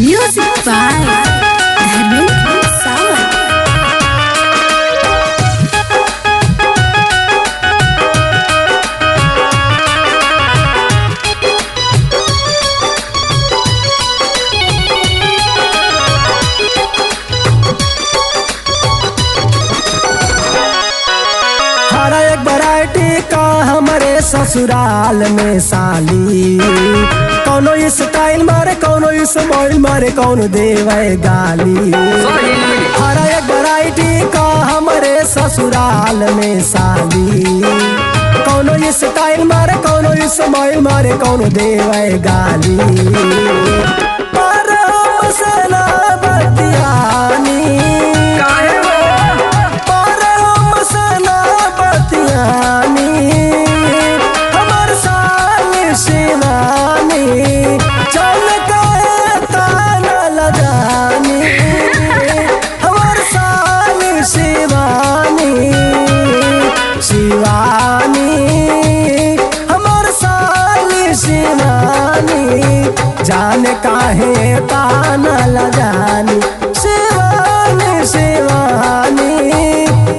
Music by Dharmendra Sawant. हर एक variety का हमारे ससुराल में साली, कौनो स्टाइल मारे कौनो स्माइल मारे कौनो देवे गाली। हर एक वैरायटी का हमारे ससुराल में साली, कौनो स्टाइल मारे कौनो स्माइल मारे कौनो देवे गाली। पर हम सना बतियानी हमर साली शिवानी, चल गए ताना लगानी। हमर साली शिवानी शिवानी, हमर साली शिवानी, जाने काहे ताना लगानी। शिवानी शिवानी,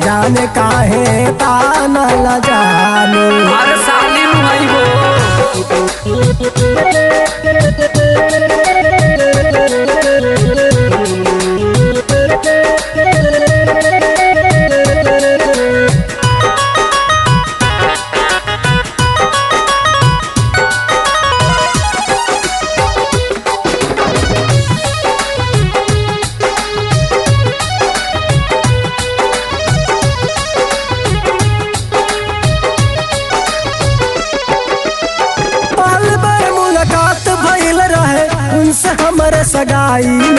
जाने काहे ताना लगानी। अरे साली भाई हो हमरे सगाई में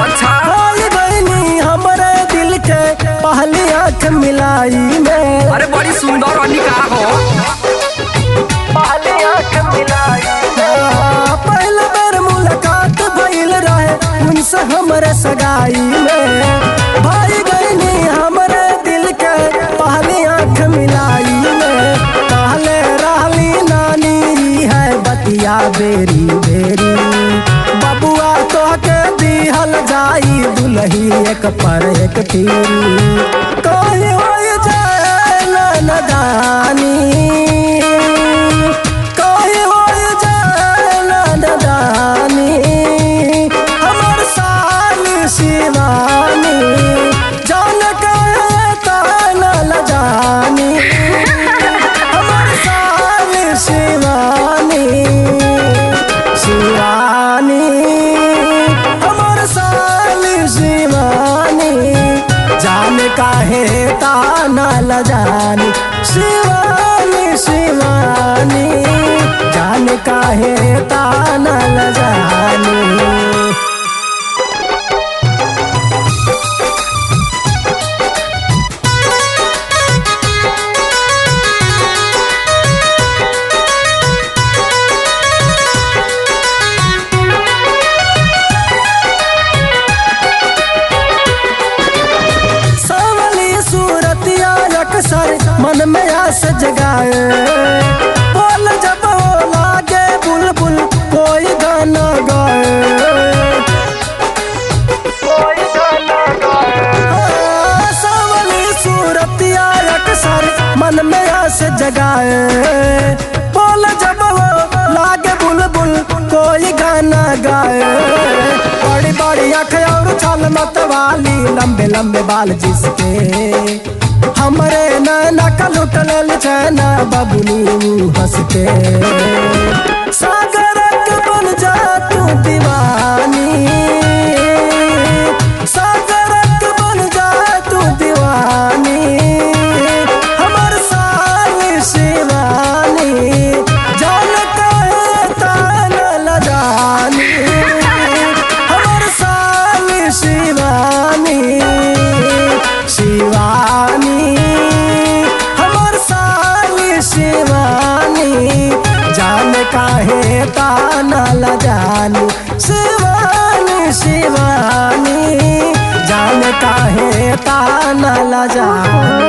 भाई बहनी हमरे दिल के पहली आँख मिलाई में। अरे बड़ी सुंदर निकाह हो पहली आँख मिलाई में। पहले बार मुलाकात भइल रहे उनसे हमरे सगाई में। भाई बहनी हमरे दिल के पहली आँख मिलाई में। कहले रहली नानी है बतिया बेरी बेरी, बबुआ तोहके दिहल जाई दुल्ही एक पर एक तीरी। कहीं हो जाए नदानी, कहीं हो जाए नदानी। हमर साली शिवानी, जान के ताना लगानी। हमर साली शिवानी शिवानी, हमर साली शिवानी, जाने काहे ताना लगानी। शिवानी शिवानी, जाने काहे ताना लगानी। मन में आस जगाए, बोल जब हो लागे बुलबुल कोई गाना गाए। कोई गाना गाए, सावली सूरतिया अक्सर मन में आस जगाए। बोल जब हो लागे बुलबुल कोई गाना गाए। बड़ी बड़ी आँख और छल मत वाली, लंबे लंबे बाल जिसके, हमरे नैना का लुटल चैना बबुनी हंसते। सागरक बन जा तू दीवानी, सागरक बन जा तू दीवानी। हमर साली शिवानी, जान काहे ताना लगानी। हमर साली शिवानी शिवानी, हमर साली शिवानी, जाने काहे ताना लगानी। शिवानी शिवानी, जाने काहे ताना लगानी।